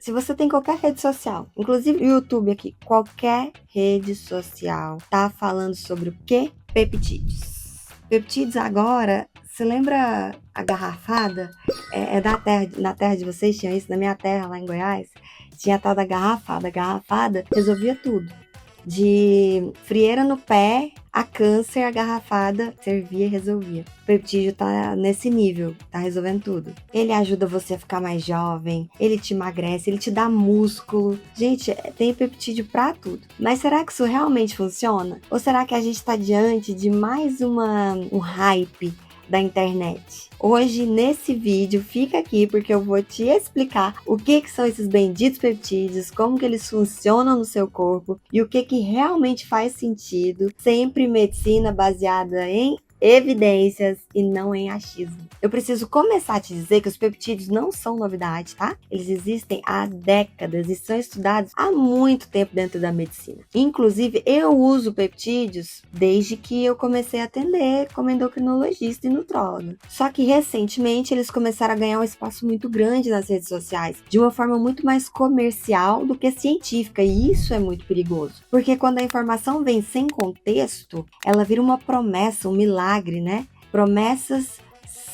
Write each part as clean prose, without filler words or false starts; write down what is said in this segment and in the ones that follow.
Se você tem qualquer rede social, inclusive o YouTube aqui, qualquer rede social tá falando sobre o quê? Peptídeos. Peptídeos agora, você lembra a garrafada? Na terra de vocês tinha isso, na minha terra lá em Goiás, tinha a tal da garrafada. A garrafada resolvia tudo. De frieira no pé a câncer, a garrafada servia e resolvia. O peptídeo tá nesse nível, tá resolvendo tudo. Ele ajuda você a ficar mais jovem, ele te emagrece, ele te dá músculo. Gente, tem peptídeo pra tudo. Mas será que isso realmente funciona? Ou será que a gente tá diante de mais um hype da internet? Hoje, nesse vídeo, fica aqui porque eu vou te explicar o que são esses benditos peptídeos, como que eles funcionam no seu corpo e o que realmente faz sentido. Sempre medicina baseada em evidências e não em achismo. Eu preciso começar a te dizer que os peptídeos não são novidade, tá? Eles existem há décadas e são estudados há muito tempo dentro da medicina. Inclusive, eu uso peptídeos desde que eu comecei a atender como endocrinologista e nutróloga. Só que recentemente eles começaram a ganhar um espaço muito grande nas redes sociais, de uma forma muito mais comercial do que científica, e isso é muito perigoso. Porque quando a informação vem sem contexto, ela vira uma promessa, um milagre, né? Promessas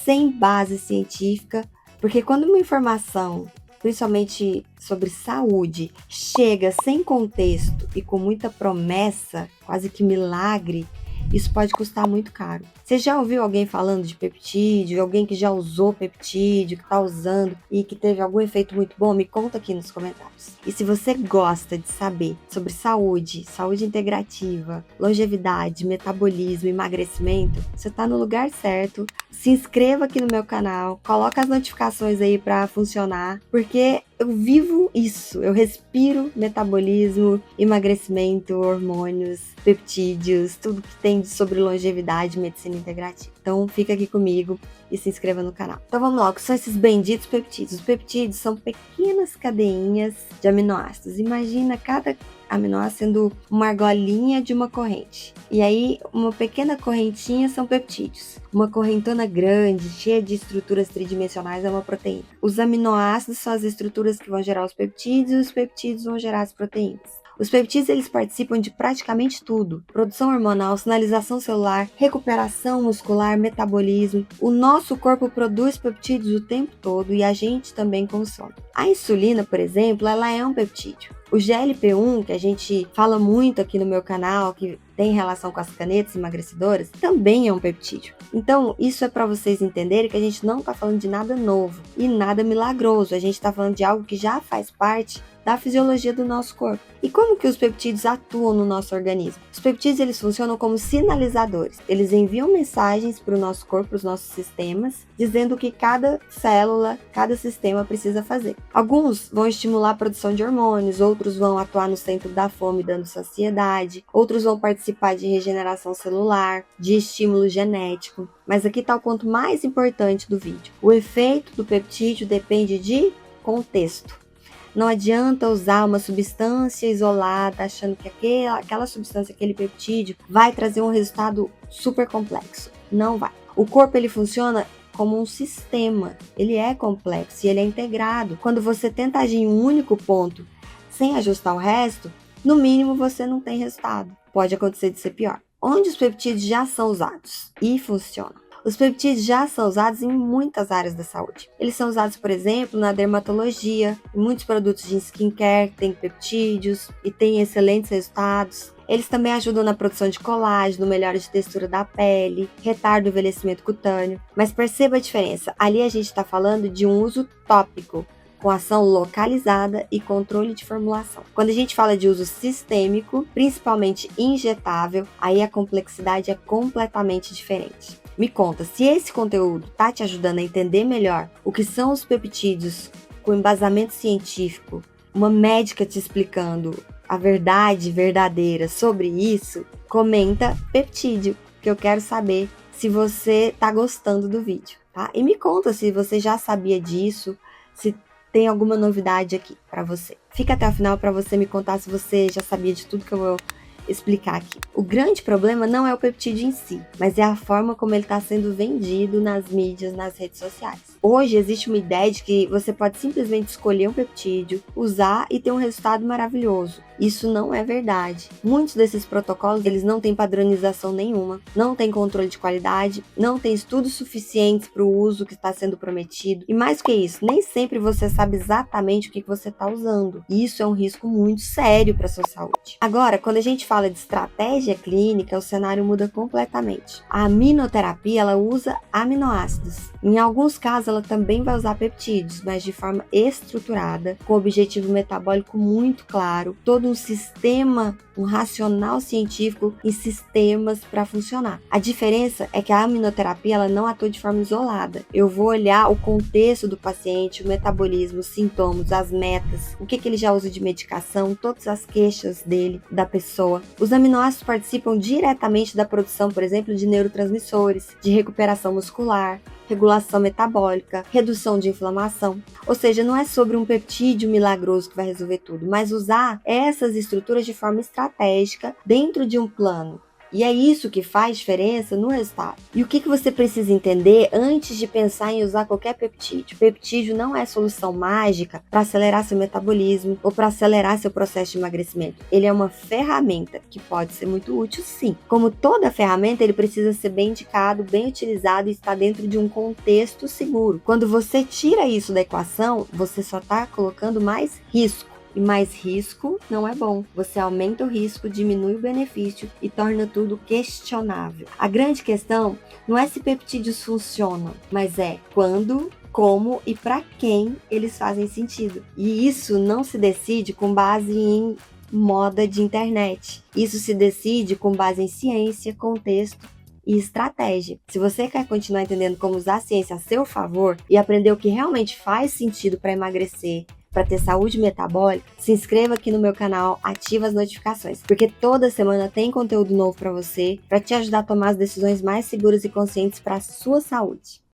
sem base científica, porque quando uma informação, principalmente sobre saúde, chega sem contexto e com muita promessa, quase que milagre, isso pode custar muito caro. Você já ouviu alguém falando de peptídeo? Alguém que já usou peptídeo, que está usando e que teve algum efeito muito bom? Me conta aqui nos comentários. E se você gosta de saber sobre saúde, saúde integrativa, longevidade, metabolismo, emagrecimento, você está no lugar certo. Se inscreva aqui no meu canal, coloca as notificações aí para funcionar, porque eu vivo isso, eu respiro metabolismo, emagrecimento, hormônios, peptídeos, tudo que tem sobre longevidade, medicina integrativa. Então fica aqui comigo e se inscreva no canal. Então vamos lá, o que são esses benditos peptídeos? Os peptídeos são pequenas cadeinhas de aminoácidos. Imagina cada aminoácido sendo uma argolinha de uma corrente. E aí, uma pequena correntinha são peptídeos. Uma correntona grande, cheia de estruturas tridimensionais, é uma proteína. Os aminoácidos são as estruturas que vão gerar os peptídeos e os peptídeos vão gerar as proteínas. Os peptídeos, eles participam de praticamente tudo: produção hormonal, sinalização celular, recuperação muscular, metabolismo. O nosso corpo produz peptídeos o tempo todo e a gente também consome. A insulina, por exemplo, ela é um peptídeo. O GLP-1, que a gente fala muito aqui no meu canal, que tem relação com as canetas emagrecedoras, também é um peptídeo. Então, isso é para vocês entenderem que a gente não está falando de nada novo e nada milagroso. A gente está falando de algo que já faz parte da fisiologia do nosso corpo. E como que os peptídeos atuam no nosso organismo? Os peptídeos, eles funcionam como sinalizadores. Eles enviam mensagens para o nosso corpo, para os nossos sistemas, dizendo o que cada célula, cada sistema precisa fazer. Alguns vão estimular a produção de hormônios, outros vão atuar no centro da fome, dando saciedade, outros vão participar de regeneração celular, de estímulo genético. Mas aqui está o ponto mais importante do vídeo. O efeito do peptídeo depende de contexto. Não adianta usar uma substância isolada, achando que aquela substância, aquele peptídeo, vai trazer um resultado super complexo. Não vai. O corpo, ele funciona como um sistema. Ele é complexo e ele é integrado. Quando você tenta agir em um único ponto, sem ajustar o resto, no mínimo você não tem resultado. Pode acontecer de ser pior. Onde os peptídeos já são usados e funcionam? Os peptídeos já são usados em muitas áreas da saúde. Eles são usados, por exemplo, na dermatologia, em muitos produtos de skincare que têm peptídeos e têm excelentes resultados. Eles também ajudam na produção de colágeno, melhora de textura da pele, retarda o envelhecimento cutâneo. Mas perceba a diferença, ali a gente está falando de um uso tópico, com ação localizada e controle de formulação. Quando a gente fala de uso sistêmico, principalmente injetável, aí a complexidade é completamente diferente. Me conta, se esse conteúdo está te ajudando a entender melhor o que são os peptídeos com embasamento científico, uma médica te explicando a verdade verdadeira sobre isso, comenta peptídeo, que eu quero saber se você está gostando do vídeo, tá? E me conta se você já sabia disso, se tem alguma novidade aqui para você. Fica até o final para você me contar se você já sabia de tudo que eu vou explicar aqui. O grande problema não é o peptídeo em si, mas é a forma como ele está sendo vendido nas mídias, nas redes sociais. Hoje existe uma ideia de que você pode simplesmente escolher um peptídeo, usar e ter um resultado maravilhoso. Isso não é verdade. Muitos desses protocolos, eles não têm padronização nenhuma, não têm controle de qualidade, não têm estudos suficientes para o uso que está sendo prometido. E mais que isso, nem sempre você sabe exatamente o que você está usando. E isso é um risco muito sério para a sua saúde. Agora, quando a gente fala de estratégia clínica, o cenário muda completamente. A aminoterapia, ela usa aminoácidos. Em alguns casos, ela também vai usar peptídeos, mas de forma estruturada, com objetivo metabólico muito claro, todo um sistema, um racional científico e sistemas para funcionar. A diferença é que a aminoterapia ela não atua de forma isolada. Eu vou olhar o contexto do paciente, o metabolismo, os sintomas, as metas, o que ele já usa de medicação, todas as queixas dele, da pessoa. Os aminoácidos participam diretamente da produção, por exemplo, de neurotransmissores, de recuperação muscular, regulação metabólica, redução de inflamação. Ou seja, não é sobre um peptídeo milagroso que vai resolver tudo, mas usar essas estruturas de forma estratégica dentro de um plano. E é isso que faz diferença no resultado. E o que você precisa entender antes de pensar em usar qualquer peptídeo? Peptídeo não é solução mágica para acelerar seu metabolismo ou para acelerar seu processo de emagrecimento. Ele é uma ferramenta que pode ser muito útil, sim. Como toda ferramenta, ele precisa ser bem indicado, bem utilizado e estar dentro de um contexto seguro. Quando você tira isso da equação, você só está colocando mais risco. E mais risco não é bom. Você aumenta o risco, diminui o benefício e torna tudo questionável. A grande questão não é se peptídeos funcionam, mas é quando, como e para quem eles fazem sentido. E isso não se decide com base em moda de internet. Isso se decide com base em ciência, contexto e estratégia. Se você quer continuar entendendo como usar a ciência a seu favor e aprender o que realmente faz sentido para emagrecer, para ter saúde metabólica, se inscreva aqui no meu canal, ativa as notificações, porque toda semana tem conteúdo novo para você, para te ajudar a tomar as decisões mais seguras e conscientes para a sua saúde.